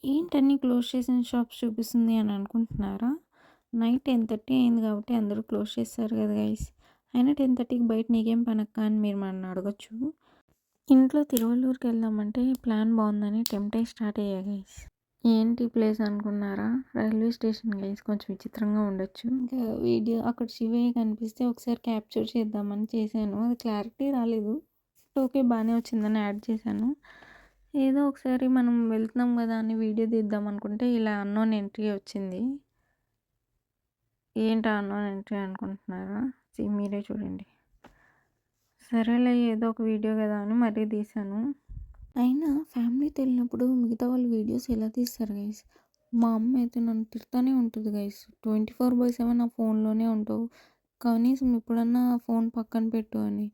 ఏంటన్నీ close చేసిన shops చూపిస్తుంది అని అనుకుంటున్నారా? నైట్ 10:30 అయింది కాబట్టి అందరూ క్లోజ్ చేసేసారు కదా గైస్. అయినా 10:30కి బయట నీకేం పనక్క అని మీరు నన్ను అడగొచ్చు. ఇంట్లో తిరువల్లూరుకెళ్దామంటే ప్లాన్ బావుందని టెంప్ట్ అయ్యి స్టార్ట్ అయ్యా గైస్. ఏంటి ప్లేస్ అనుకున్నారా? Railway station guys. కొంచెం విచిత్రంగా ఉండొచ్చు. ఇంకా వీడియో అక్కడ శివయ్య కనిపిస్తే ఒకసారి క్యాప్చర్ చేద్దామని చేశాను. అది క్లారిటీ రాలేదు. ఓకే బానే వచ్చిందని యాడ్ చేశాను. ఏదో ఒకసారి మనం వెళ్తున్నాం కదా అని వీడియో తీద్దాం అనుకుంటే ఇలా అన్నోన్ ఎంట్రీ వచ్చింది. ఏంటి అన్నోన్ ఎంట్రీ అనుకుంటున్నారా? మీరే చూడండి. సరేలే ఏదో ఒక వీడియో కదా అని మరీ తీశాను. అయినా ఫ్యామిలీతో వెళ్ళినప్పుడు మిగతా వాళ్ళు వీడియోస్ ఎలా తీస్తారు గైస్? మా అమ్మ అయితే నన్ను తిడతానే ఉంటుంది గైస్. 24/7 నా ఫోన్లోనే ఉంటావు, కనీసం ఎప్పుడన్నా ఫోన్ పక్కన పెట్టు అని.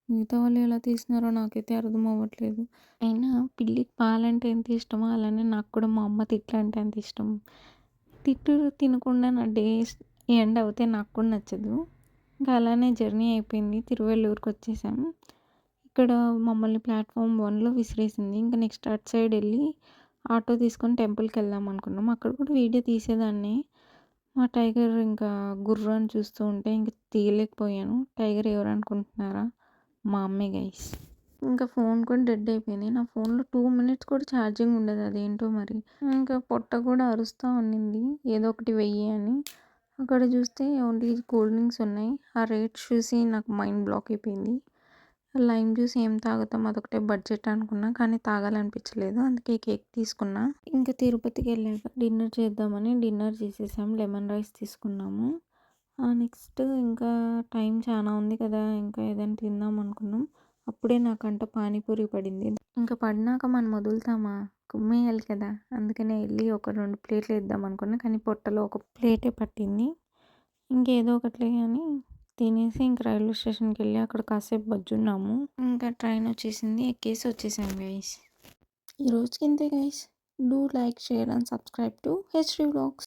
మిగతా వాళ్ళు ఎలా తీసినారో నాకైతే అర్థం అవ్వట్లేదు. అయినా పిల్లికి పాలంటే ఎంత ఇష్టమో అలానే నాకు కూడా మా అమ్మ తిట్లు అంటే అంత ఇష్టం. తిట్లు తినకుండా నా డేస్ ఎండ్ అవుతే నాకు కూడా నచ్చదు. ఇంకా అలానే జర్నీ అయిపోయింది. తిరువల్లూరుకి వచ్చేసాం. ఇక్కడ మమ్మల్ని ప్లాట్ఫామ్ 1లో విసిరేసింది. ఇంకా నెక్స్ట్ అటు సైడ్ వెళ్ళి ఆటో తీసుకొని టెంపుల్కి వెళ్దాం అనుకున్నాం. అక్కడ కూడా వీడియో తీసేదాన్ని. మా టైగర్ ఇంకా గుర్రాన్ని చూస్తూ ఉంటే ఇంక తీయలేకపోయాను. టైగర్ ఎవరు అనుకుంటున్నారా? మా అమ్మే గైస్. ఇంకా ఫోన్ కూడా డెడ్ అయిపోయింది. నా ఫోన్లో 2 మినిట్స్ కూడా ఛార్జింగ్ ఉండదు, అదేంటో మరి. ఇంకా పొట్ట కూడా అరుస్తూ ఉండింది ఏదో ఒకటి వెయ్యి అని. అక్కడ చూస్తే ఓన్లీ కూల్ డ్రింక్స్ ఉన్నాయి. ఆ రేట్స్ చూసి నాకు మైండ్ బ్లాక్ అయిపోయింది. లైమ్ జ్యూస్ ఏం తాగుతాం, అదొకటే బడ్జెట్ అనుకున్నా, కానీ తాగాలనిపించలేదు. అందుకే కేక్ తీసుకున్నా. ఇంకా తిరుపతికి వెళ్ళాక డిన్నర్ చేద్దామని డిన్నర్ చేసేసాం. లెమన్ రైస్ తీసుకున్నాము. నెక్స్ట్ ఇంకా టైం చాలా ఉంది కదా, ఇంకా ఏదైనా తిందాం అనుకున్నాం. అప్పుడే నాకంట పానీపూరి పడింది. ఇంకా పడినాక మనం వదులుతామా, కుమ్మేయాలి కదా. అందుకనే వెళ్ళి ఒక 2 ప్లేట్లు వేద్దాం అనుకున్నా, కానీ పొట్టలో ఒక ప్లేటే పట్టింది. ఇంకేదో ఒకట్లే అని తినేసి ఇంక రైల్వే స్టేషన్కి వెళ్ళి అక్కడ కాసేపు బజ్జున్నాము. ఇంకా ట్రైన్ వచ్చేసింది, ఎక్కేసి వచ్చేసాం గైస్. ఈ రోజుకి ఇంతే guys. Do like, share and subscribe to HD vlogs.